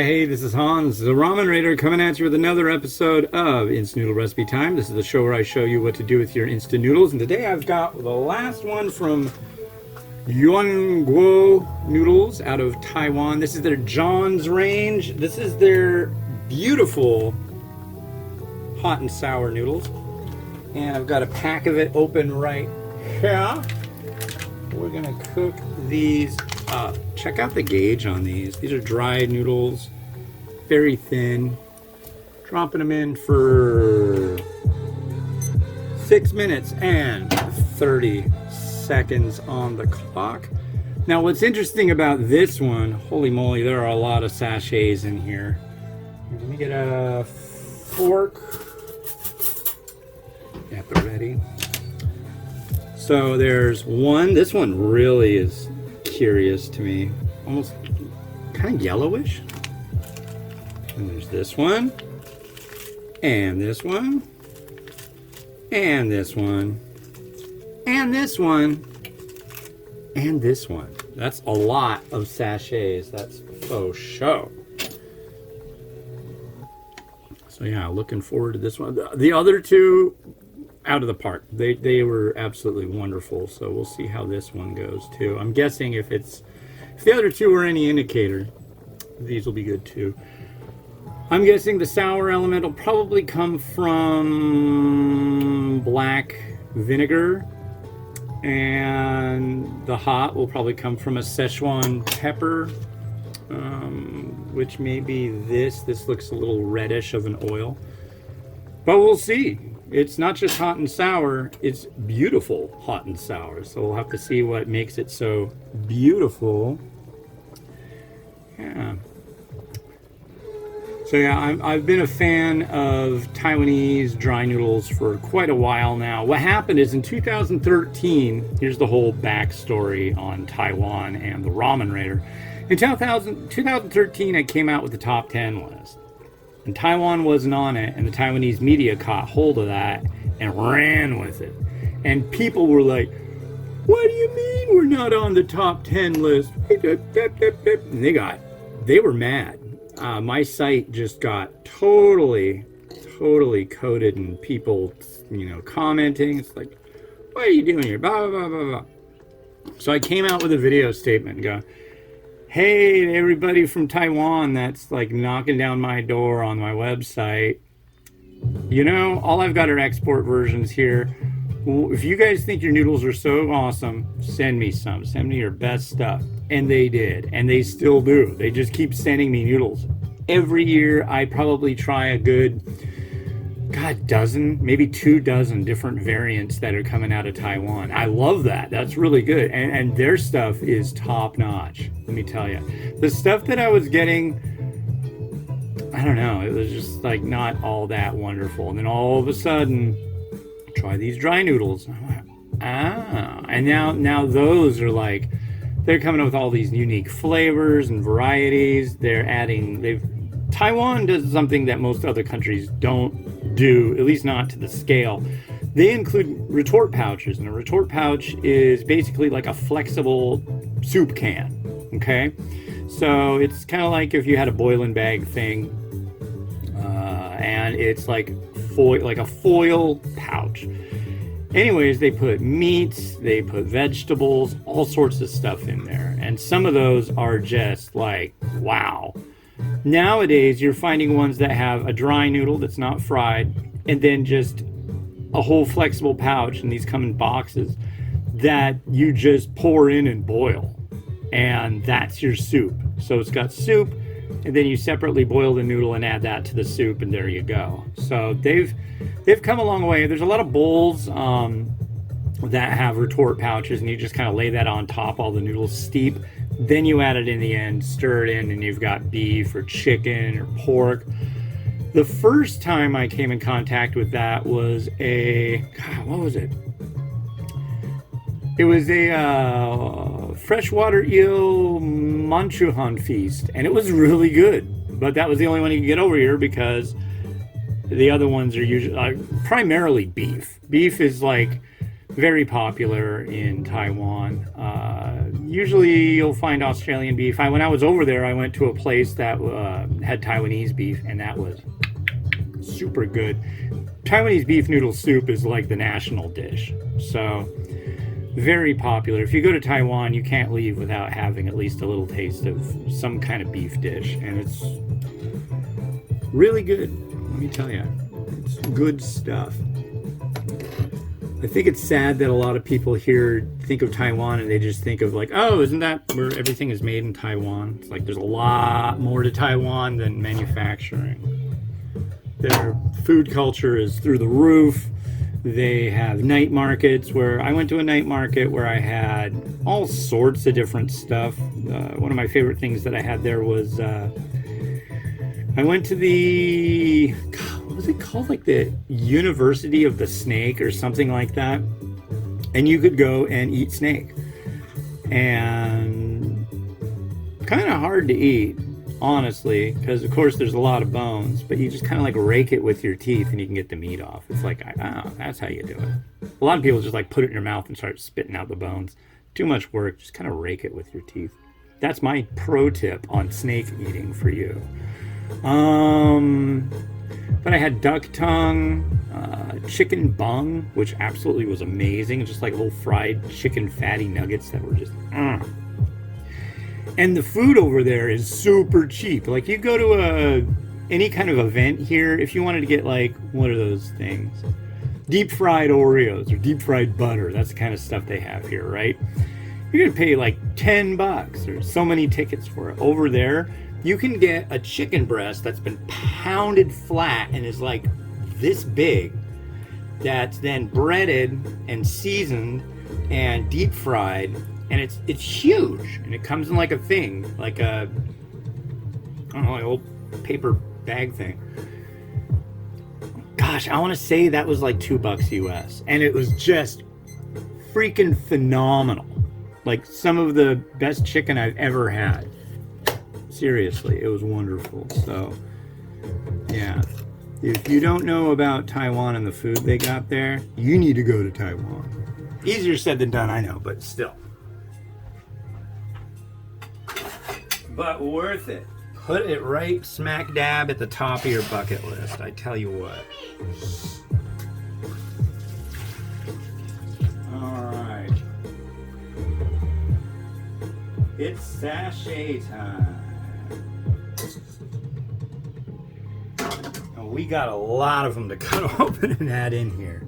Hey, this is Hans, the Ramen Raider, coming at you with another episode of Instant Noodle Recipe Time. This is the show where I show you what to do with your instant noodles. And today I've got the last one from Yuan Noodles out of Taiwan. This is their John's range. This is their beautiful hot and sour noodles. And I've got a pack of it open right here. We're gonna cook these up. Check out the gauge on these. These are dried noodles, very thin. Dropping them in for 6 minutes and 30 seconds on the clock. Now what's interesting about this one, holy moly, there are a lot of sachets in here. Let me get a fork at the ready. So there's one, this one really is curious to me, almost kind of yellowish. And there's this one, and this one, and this one, and this one, and this one. That's a lot of sachets, that's faux show. So yeah, looking forward to this one. The other two, out of the park. They were absolutely wonderful. So we'll see how this one goes too. I'm guessing if the other two are any indicator, these will be good too. I'm guessing the sour element will probably come from black vinegar, and the hot will probably come from a Szechuan pepper, which may be this. This looks a little reddish of an oil, but we'll see. It's not just hot and sour, it's beautiful hot and sour. So we'll have to see what makes it so beautiful. Yeah. So yeah, I've been a fan of Taiwanese dry noodles for quite a while now. What happened is in 2013, here's the whole backstory on Taiwan and the Ramen Raider. In 2013, I came out with the top 10 list. And Taiwan wasn't on it, and the Taiwanese media caught hold of that and ran with it. And people were like, what do you mean we're not on the top 10 list? And they were mad. My site just got totally coated in people, commenting. It's like, what are you doing here? Blah, blah, blah, blah. So I came out with a video statement and go, hey, everybody from Taiwan that's like knocking down my door on my website. All I've got are export versions here. If you guys think your noodles are so awesome, send me some. Send me your best stuff. And they did. And they still do. They just keep sending me noodles. Every year, I probably try a good, dozen, maybe 24 different variants that are coming out of Taiwan. I love that. That's really good. And their stuff is top notch. Let me tell you. The stuff that I was getting, I don't know, it was just like not all that wonderful. And then all of a sudden, try these dry noodles. And now those are like, they're coming up with all these unique flavors and varieties. Taiwan does something that most other countries don't do, at least not to the scale. They include retort pouches, and a retort pouch is basically like a flexible soup can, okay? So it's kind of like if you had a boiling bag thing, and it's like a foil pouch. Anyways, they put meats, they put vegetables, all sorts of stuff in there. And some of those are just like, wow. Nowadays, you're finding ones that have a dry noodle that's not fried, and then just a whole flexible pouch, and these come in boxes that you just pour in and boil. And that's your soup. So it's got soup, and then you separately boil the noodle and add that to the soup, and there you go. So they've come a long way. There's a lot of bowls that have retort pouches, and you just kind of lay that on top, all the noodles steep. Then you add it in the end, stir it in, and you've got beef or chicken or pork. The first time I came in contact with that was what was it? It was a freshwater eel manchuhan feast, and it was really good. But that was the only one you could get over here because the other ones are usually primarily beef. Beef is like very popular in Taiwan. Usually you'll find Australian beef. When I was over there, I went to a place that had Taiwanese beef, and that was super good. Taiwanese beef noodle soup is like the national dish. So very popular. If you go to Taiwan, you can't leave without having at least a little taste of some kind of beef dish, and it's really good. Let me tell you, it's good stuff. I think it's sad that a lot of people here think of Taiwan and they just think of like, oh, isn't that where everything is made in Taiwan? It's like there's a lot more to Taiwan than manufacturing. Their food culture is through the roof. They have night markets where I went to a night market where I had all sorts of different stuff. One of my favorite things that I had there was I went to the, what was it called? Like the University of the Snake or something like that. And you could go and eat snake. And kind of hard to eat, honestly, because of course there's a lot of bones, but you just kind of like rake it with your teeth and you can get the meat off. It's like, that's how you do it. A lot of people just like put it in your mouth and start spitting out the bones. Too much work, just kind of rake it with your teeth. That's my pro tip on snake eating for you. But I had duck tongue, chicken bung, which absolutely was amazing. Just like little fried chicken fatty nuggets that were just, And the food over there is super cheap. Like you go to any kind of event here, if you wanted to get like, what are those things? Deep fried Oreos or deep fried butter. That's the kind of stuff they have here, right? You're gonna pay like $10 or so many tickets for it. Over there, you can get a chicken breast that's been pounded flat and is like this big, that's then breaded and seasoned and deep fried, and it's huge, and it comes in like a thing, like a, I don't know, an old paper bag thing. Gosh, I want to say that was like $2 US, and it was just freaking phenomenal. Like some of the best chicken I've ever had. Seriously, it was wonderful. So, yeah. If you don't know about Taiwan and the food they got there, you need to go to Taiwan. Easier said than done, I know, but still. But worth it. Put it right smack dab at the top of your bucket list, I tell you what. Alright. It's sachet time. Oh, we got a lot of them to cut open and add in here.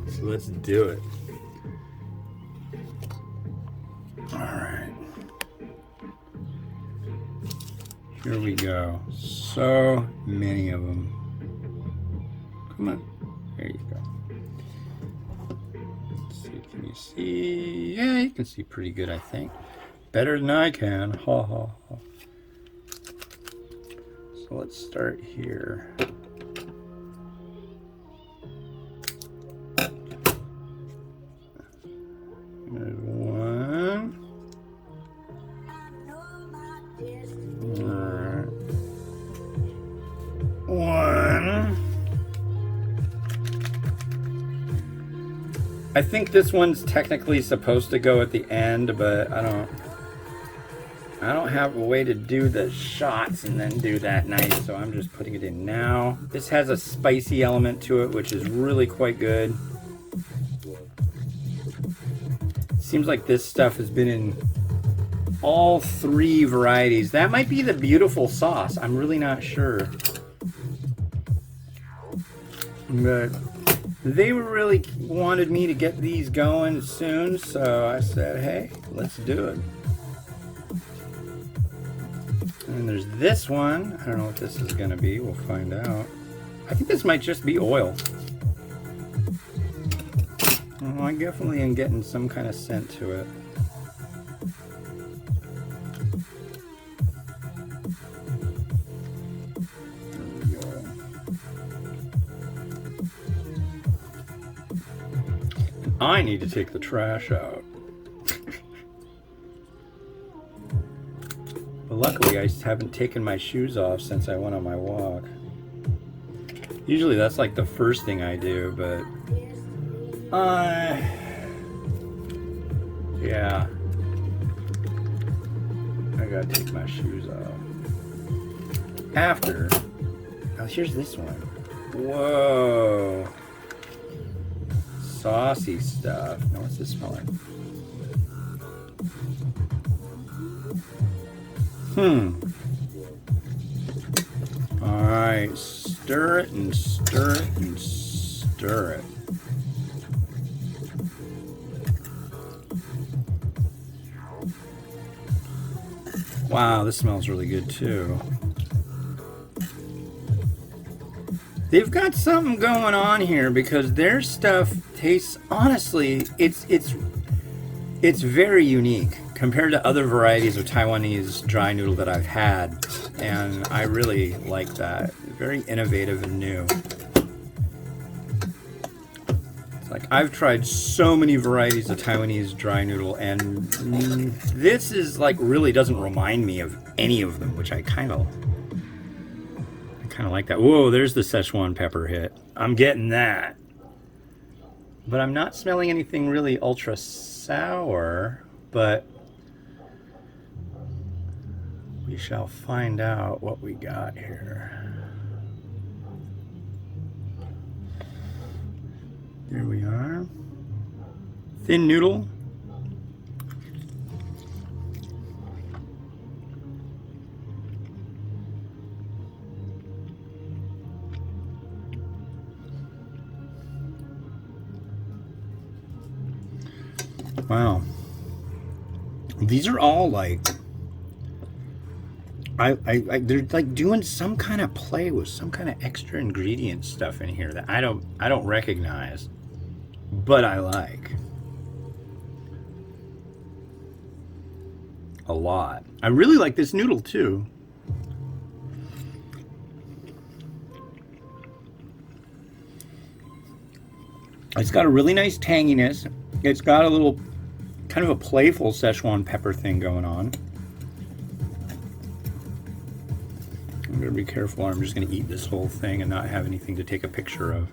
So let's do it. Alright. Here we go. So many of them. Come on. There you go. Let's see. Can you see? Yeah, you can see pretty good, I think. Better than I can. Ha ha ha. So let's start here. There's one. One. I think this one's technically supposed to go at the end, but I don't have a way to do the shots and then do that nice, so I'm just putting it in now. This has a spicy element to it, which is really quite good. Seems like this stuff has been in all 3 varieties. That might be the beautiful sauce. I'm really not sure. But they really wanted me to get these going soon, so I said, hey, let's do it. And there's this one. I don't know what this is going to be. We'll find out. I think this might just be oil. Oh, I definitely am getting some kind of scent to it. There we go. I need to take the trash out. But luckily, I haven't taken my shoes off since I went on my walk. Usually that's like the first thing I do, but yeah. I gotta take my shoes off. After, oh, here's this one. Whoa. Saucy stuff. Now, what's this smell like? All right, stir it and stir it and stir it. Wow, this smells really good too. They've got something going on here because their stuff tastes, honestly, it's very unique compared to other varieties of Taiwanese dry noodle that I've had, and I really like that. Very innovative and new. It's like I've tried so many varieties of Taiwanese dry noodle, and this is like really doesn't remind me of any of them, which I kind of like that. Whoa, there's the Szechuan pepper hit. I'm getting that. But I'm not smelling anything really ultra sour, but we shall find out what we got here. There we are. Thin noodle. Wow. These are all like they're like doing some kind of play with some kind of extra ingredient stuff in here that I don't recognize, but I like a lot. I really like this noodle too. It's got a really nice tanginess. It's got a little kind of a playful Szechuan pepper thing going on. I'm gonna be careful. I'm just gonna eat this whole thing and not have anything to take a picture of.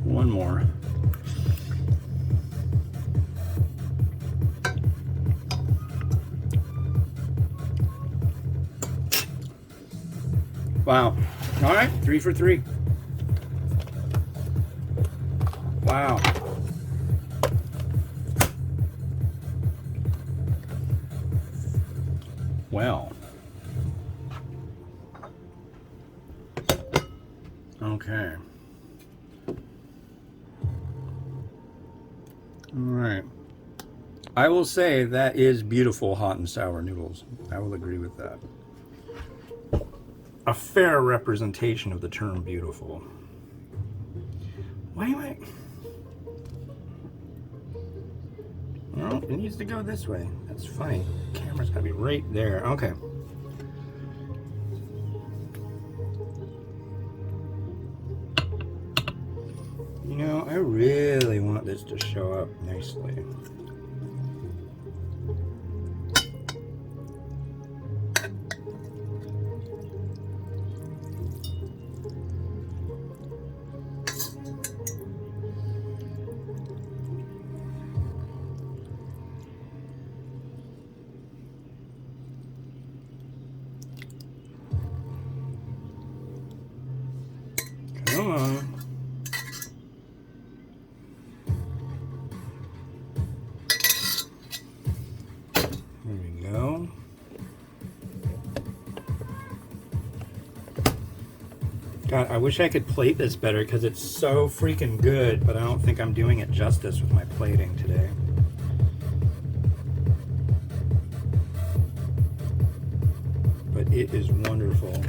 One more. Wow. All right, 3 for 3. Wow. Well. Okay. All right. I will say that is beautiful hot and sour noodles. I will agree with that. A fair representation of the term beautiful. Why am I... Well, it needs to go this way. That's funny. The camera's gotta be right there. Okay. You know, I really want this to show up nicely. Come on. There we go. God, I wish I could plate this better because it's so freaking good, but I don't think I'm doing it justice with my plating today. But it is wonderful.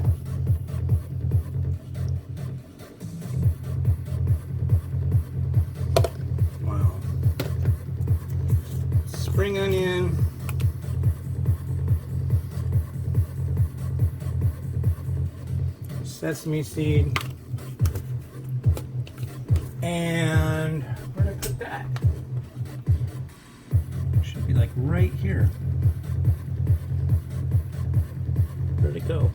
Spring onion, sesame seed, and where did I put that? Should be like right here. Where'd it go?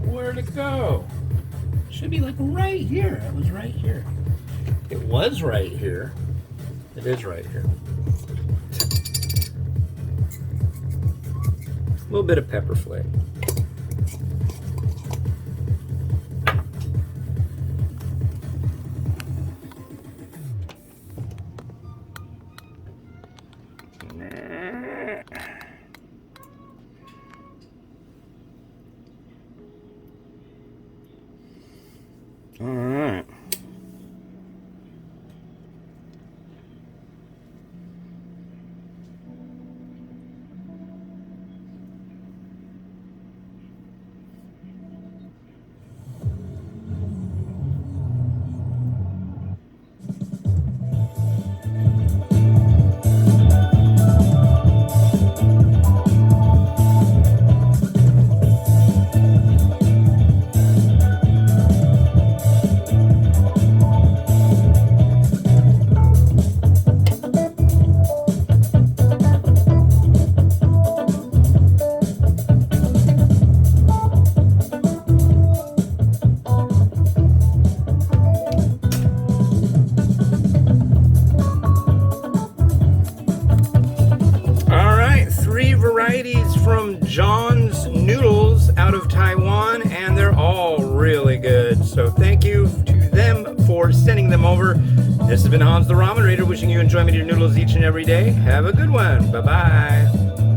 Where'd it go? should be like right here. It was right here. It was right here. It is right here. A little bit of pepper flake. All right. Varieties from John's Noodles out of Taiwan, and they're all really good. So thank you to them for sending them over. This has been Hans the Ramen Raider, wishing you enjoyment of your noodles each and every day. Have a good one. Bye-bye.